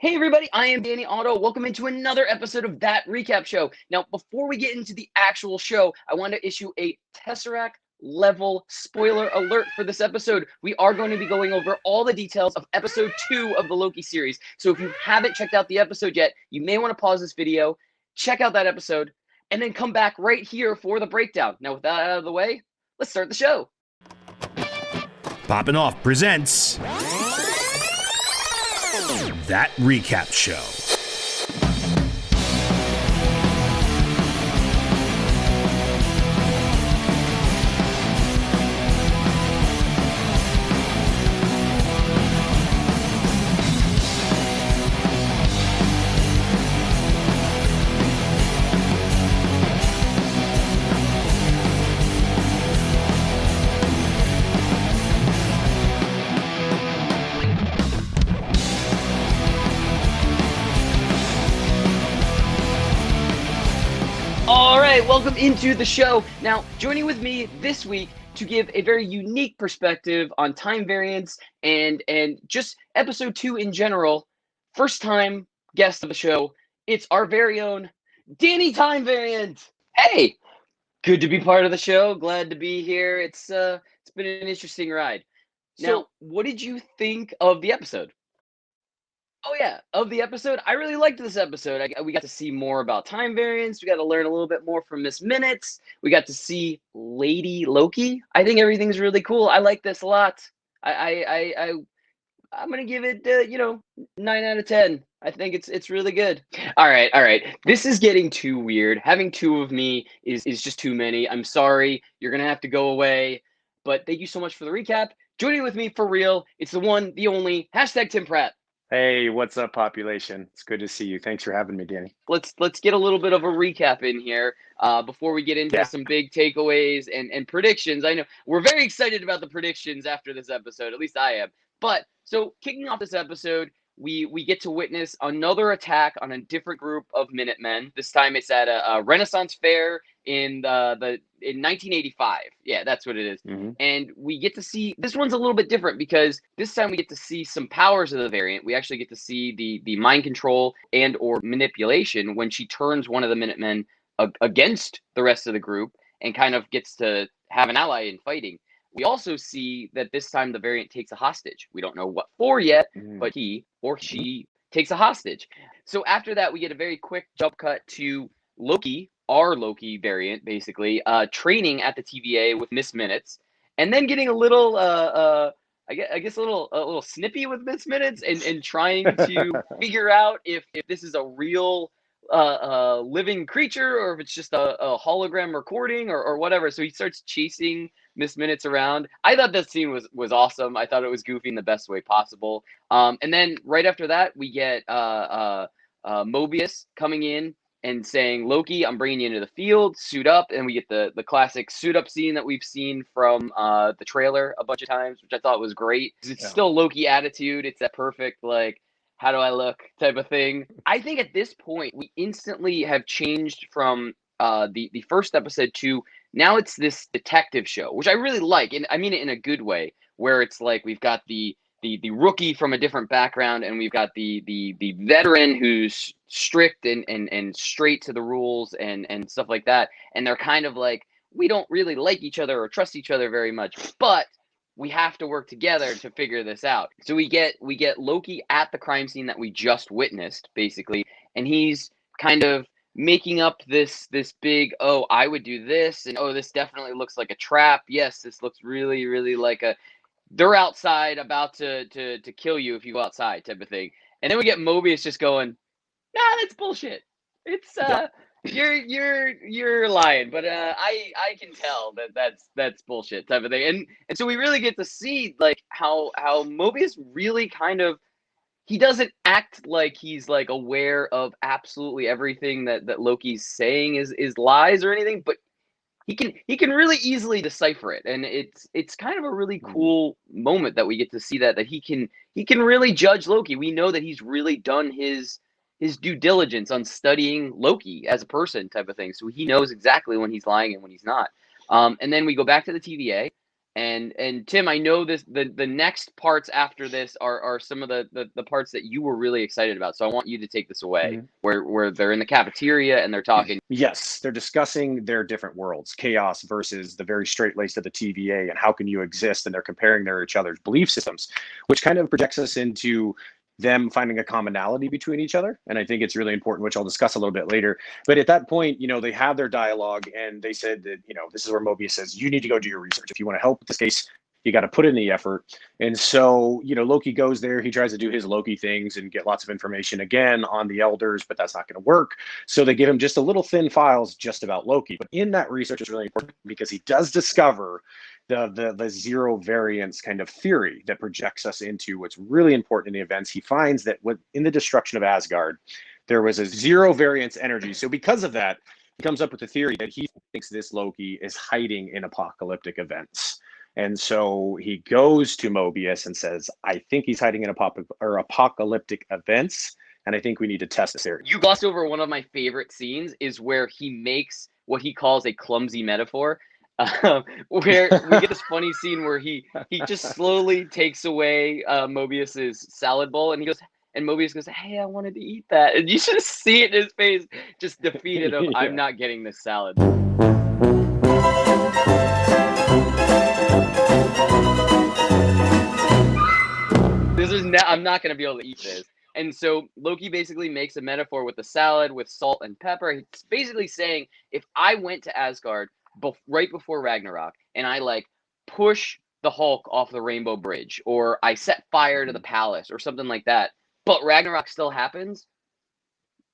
Hey everybody, I am Danny Otto. Welcome into another episode of That Recap Show. Now, before we get into the actual show, I want to issue a Tesseract level spoiler alert for this episode. We are going to be going over all the details of episode 2 of the Loki series. So if you haven't checked out the episode yet, you may want to pause this video, check out that episode, and then come back right here for the breakdown. Now, with that out of the way, let's start the show. Poppin' Off presents That Recap Show. All right, welcome into the show. Now, joining with me this week to give a very unique perspective on time variance and just episode 2 in general, first time guest of the show, it's our very own Danny Time Variant. Hey, good to be part of the show. Glad to be here. It's been an interesting ride. Now, what did you think of the episode? Oh yeah, of the episode, I really liked this episode. We got to see more about time variance. We got to learn a little bit more from Miss Minutes. We got to see Lady Loki. I think everything's really cool. I like this a lot. I'm gonna give it 9 out of 10. I think it's really good. All right. This is getting too weird. Having two of me is just too many. I'm sorry. You're gonna have to go away. But thank you so much for the recap. Joining with me for real, it's the one, the only #Tim Pratt. Hey, what's up, population? It's good to see you. Thanks for having me, Danny. Let's get a little bit of a recap in here before we get into some big takeaways and predictions. I know we're very excited about the predictions after this episode. At least I am. But so kicking off this episode, we get to witness another attack on a different group of Minutemen. This time it's at a Renaissance fair in 1985. Yeah, that's what it is. Mm-hmm. And we get to see, this one's a little bit different because this time we get to see some powers of the variant. We actually get to see the mind control and or manipulation when she turns one of the Minutemen against the rest of the group and kind of gets to have an ally in fighting. We also see that this time the variant takes a hostage. We don't know what for yet, but he or she takes a hostage. So after that, we get a very quick jump cut to Loki, our Loki variant, basically, training at the TVA with Miss Minutes, and then getting a little, I guess a little snippy with Miss Minutes and trying to figure out if this is a real living creature or if it's just a hologram recording or whatever. So he starts chasing Miss Minutes around. I thought this scene was awesome. I thought it was goofy in the best way possible. And then right after that, we get Mobius coming in and saying, Loki, I'm bringing you into the field, suit up. And we get the classic suit up scene that we've seen from the trailer a bunch of times, which I thought was great. It's still Loki attitude. It's that perfect, like, how do I look type of thing. I think at this point, we instantly have changed from the first episode to now it's this detective show, which I really like. And I mean it in a good way, where it's like we've got the rookie from a different background and we've got the veteran who's strict and straight to the rules and stuff like that. And they're kind of like, we don't really like each other or trust each other very much, but we have to work together to figure this out. So we get Loki at the crime scene that we just witnessed, basically, and he's kind of making up this big, oh, I would do this, and oh, this definitely looks like a trap. Yes, this looks really, really like they're outside about to kill you if you go outside type of thing. And then we get Mobius just going, nah, that's bullshit. It's you're lying, but I can tell that's bullshit type of thing. And so we really get to see like how Mobius really kind of, he doesn't act like he's like aware of absolutely everything that Loki's saying is lies or anything, but he can really easily decipher it. And it's kind of a really cool moment that we get to see that he can really judge Loki. We know that he's really done his due diligence on studying Loki as a person type of thing. So he knows exactly when he's lying and when he's not. And then we go back to the TVA And Tim, I know the next parts after this are some of the parts that you were really excited about. So I want you to take this away, where they're in the cafeteria and they're talking. Yes, they're discussing their different worlds, chaos versus the very straight-laced of the TVA, and how can you exist, and they're comparing their each other's belief systems, which kind of projects us into them finding a commonality between each other. And I think it's really important, which I'll discuss a little bit later. But at that point, they have their dialogue, and they said that, this is where Mobius says, you need to go do your research. If you want to help with this case, you got to put in the effort. And so, Loki goes there. He tries to do his Loki things and get lots of information again on the elders, but that's not going to work. So they give him just a little thin files just about Loki. But in that research is really important because he does discover the zero variance kind of theory that projects us into what's really important in the events. He finds that in the destruction of Asgard, there was a zero variance energy. So because of that, he comes up with a theory that he thinks this Loki is hiding in apocalyptic events. And so he goes to Mobius and says, I think he's hiding in apocalyptic events, and I think we need to test this theory. You glossed over one of my favorite scenes is where he makes what he calls a clumsy metaphor, where we get this funny scene where he just slowly takes away Mobius's salad bowl, and Mobius goes, hey, I wanted to eat that. And you just see it in his face, just defeated of, I'm not getting this salad. I'm not going to be able to eat this. And so Loki basically makes a metaphor with the salad with salt and pepper. He's basically saying, if I went to Asgard right before Ragnarok and I push the Hulk off the Rainbow Bridge, or I set fire to the palace or something like that, but Ragnarok still happens,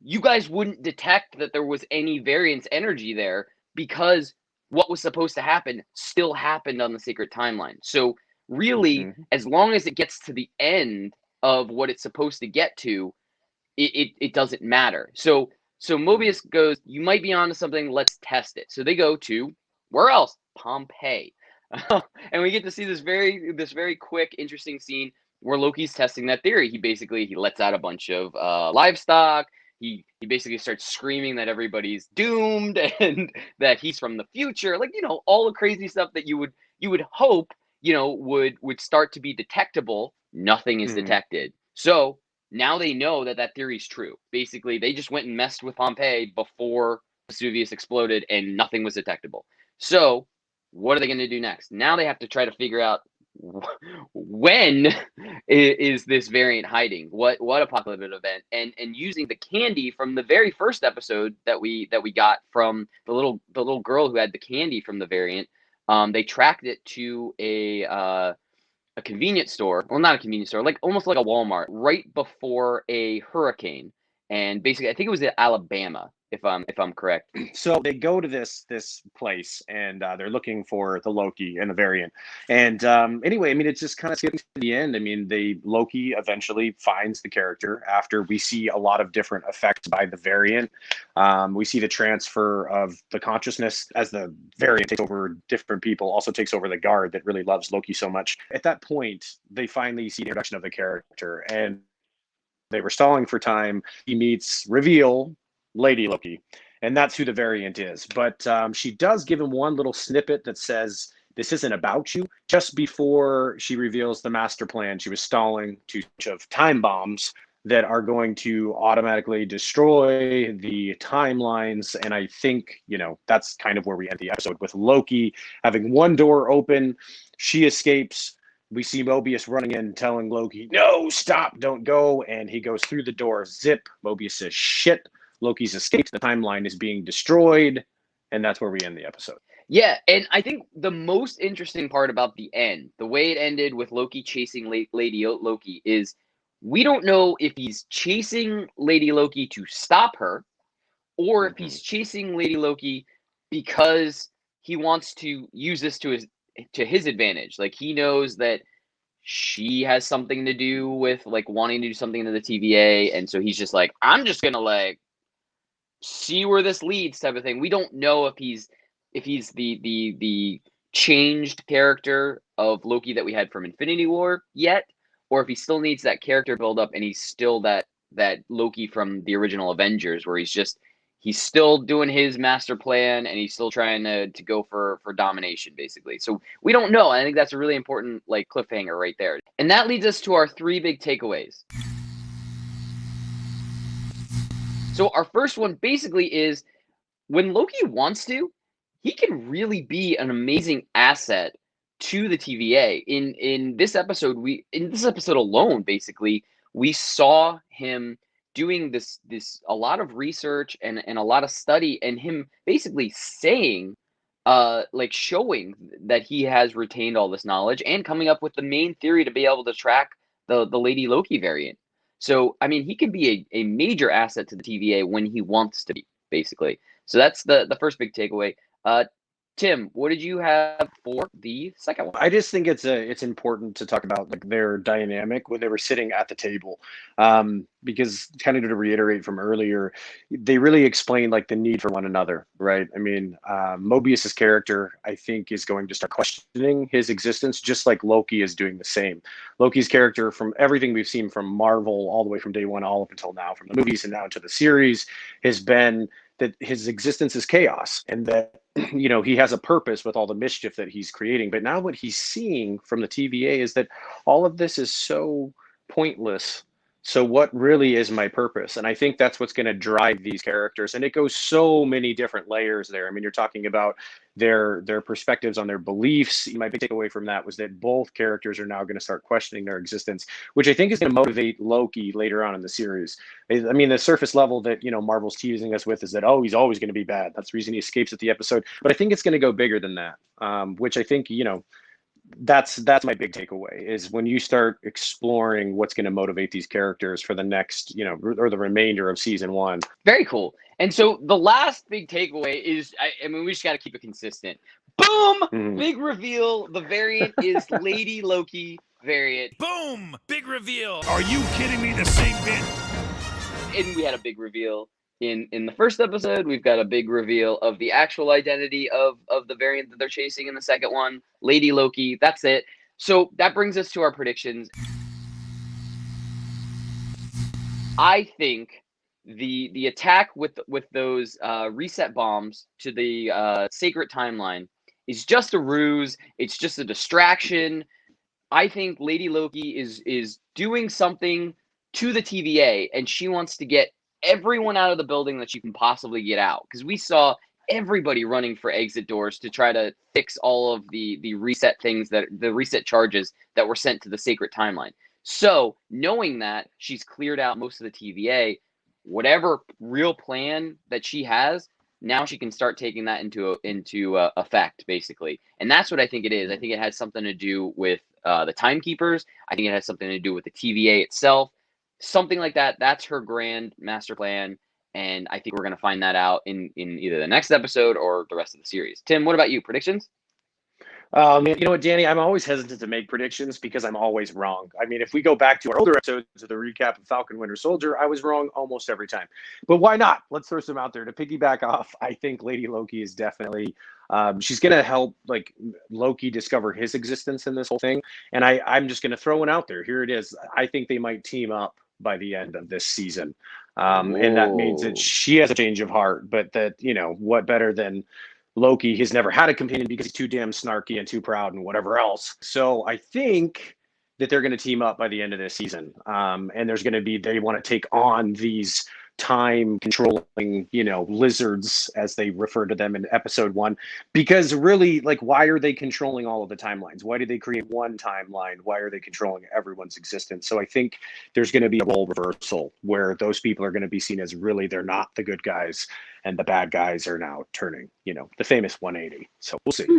you guys wouldn't detect that there was any variance energy there because what was supposed to happen still happened on the sacred timeline. So really, as long as it gets to the end of what it's supposed to get to, it doesn't matter. So Mobius goes, you might be onto something, let's test it. So they go to, where else? Pompeii. And we get to see this very quick, interesting scene where Loki's testing that theory. He lets out a bunch of livestock. He basically starts screaming that everybody's doomed and that he's from the future. All the crazy stuff that you would hope would start to be detectable. Nothing is detected. So now they know that theory is true. Basically, they just went and messed with Pompeii before Vesuvius exploded and nothing was detectable. So what are they going to do next? Now they have to try to figure out when is this variant hiding? What apocalyptic event? And using the candy from the very first episode that we got from the little girl who had the candy from the variant. They tracked it to a convenience store. Well, not a convenience store, almost like a Walmart, right before a hurricane. And basically, I think it was in Alabama, if I'm correct. So they go to this place, and they're looking for the Loki and the variant. And anyway, it's just kind of skipping to the end. Loki eventually finds the character after we see a lot of different effects by the variant. We see the transfer of the consciousness as the variant takes over different people, also takes over the guard that really loves Loki so much. At that point, they finally see the introduction of the character, and they were stalling for time. He meets Lady Loki, and that's who the variant is. But she does give him one little snippet that says, this isn't about you. Just before she reveals the master plan, she was stalling to of time bombs that are going to automatically destroy the timelines. And I think, that's kind of where we end the episode, with Loki having one door open. She escapes. We see Mobius running in, telling Loki, no, stop, don't go. And he goes through the door, zip. Mobius says, shit. Loki's escaped. The timeline is being destroyed. And that's where we end the episode. Yeah, and I think the most interesting part about the end, the way it ended with Loki chasing Lady Loki, is we don't know if he's chasing Lady Loki to stop her, or if he's chasing Lady Loki because he wants to use this to his advantage. He knows that she has something to do with wanting to do something to the TVA, and so he's just I'm just gonna see where this leads type of thing. We don't know if he's the changed character of Loki that we had from Infinity War yet, or if he still needs that character build up and he's still that Loki from the original Avengers, where he's just he's still doing his master plan, and he's still trying to go for domination, basically. So we don't know. I think that's a really important like cliffhanger right there. And that leads us to our 3 big takeaways. So our first one basically is when Loki wants to, he can really be an amazing asset to the TVA. In this episode, alone, basically, we saw him doing this a lot of research and a lot of study, and him basically saying, like showing that he has retained all this knowledge and coming up with the main theory to be able to track the Lady Loki variant. So I mean, he can be a major asset to the TVA when he wants to be, basically. So that's the first big takeaway. Tim, what did you have for the second one? I just think it's important to talk about like their dynamic when they were sitting at the table, because kind of to reiterate from earlier, they really explained like the need for one another, right? I mean, Mobius's character, I think, is going to start questioning his existence, just like Loki is doing the same. Loki's character, from everything we've seen from Marvel, all the way from day one, all up until now, from the movies and now into the series, has been that his existence is chaos, and that he has a purpose with all the mischief that he's creating. But now what he's seeing from the TVA is that all of this is so pointless. So what really is my purpose? And I think that's what's going to drive these characters. And it goes so many different layers there. I mean, you're talking about their perspectives on their beliefs. My big takeaway from that was that both characters are now going to start questioning their existence, which I think is going to motivate Loki later on in the series. I mean, the surface level that, Marvel's teasing us with is that, oh, he's always going to be bad. That's the reason he escapes at the episode. But I think it's going to go bigger than that, which I think, that's my big takeaway, is when you start exploring what's going to motivate these characters for the next, or the remainder of season 1. Very cool. And so the last big takeaway is, I mean, we just got to keep it consistent. Boom! Mhm. Big reveal. The variant is Lady Loki variant. Boom! Big reveal. Are you kidding me? The same bit. And we had a big reveal in the first episode. We've got a big reveal of the actual identity of the variant that they're chasing in the second one. Lady Loki. That's it. So that brings us to our predictions. I think the attack with those reset bombs to the sacred timeline is just a ruse. It's just a distraction. I think Lady Loki is doing something to the TVA, and she wants to get everyone out of the building that she can possibly get out, because we saw everybody running for exit doors to try to fix all of the reset things, that the reset charges that were sent to the sacred timeline. So knowing that she's cleared out most of the TVA, whatever real plan that she has, now she can start taking that into effect, basically. And that's what I think it is. I think it has something to do with the timekeepers. I think it has something to do with the TVA itself. Something like that. That's her grand master plan. And I think we're going to find that out in either the next episode or the rest of the series. Tim, what about you? Predictions? You know what, Danny? I'm always hesitant to make predictions because I'm always wrong. I mean, if we go back to our older episodes of the recap of Falcon Winter Soldier, I was wrong almost every time. But why not? Let's throw some out there to piggyback off. I think Lady Loki is definitely she's going to help like Loki discover his existence in this whole thing. And I'm just going to throw one out there. Here it is. I think they might team up by the end of this season. And that means that she has a change of heart, but that, what better than Loki? He's never had a companion because he's too damn snarky and too proud and whatever else. So I think that they're going to team up by the end of this season. And there's going to be, they want to take on these time controlling, lizards, as they refer to them in episode 1, because really, like, why are they controlling all of the timelines? Why did they create one timeline? Why are they controlling everyone's existence? So I think there's going to be a role reversal where those people are going to be seen as really, they're not the good guys, and the bad guys are now turning, the famous 180. So we'll see.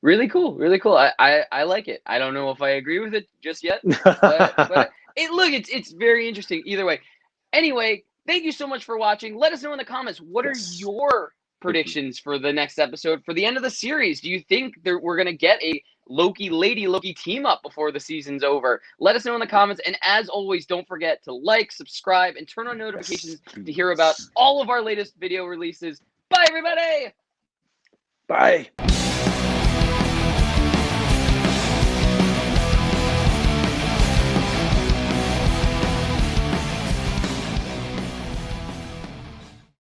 Really cool. Really cool. I like it. I don't know if I agree with it just yet, but it's very interesting either way. Anyway, thank you so much for watching. Let us know in the comments, what are your predictions for the next episode, for the end of the series? Do you think we're going to get a Lady Loki team up before the season's over? Let us know in the comments. And as always, don't forget to like, subscribe, and turn on notifications to hear about all of our latest video releases. Bye, everybody. Bye.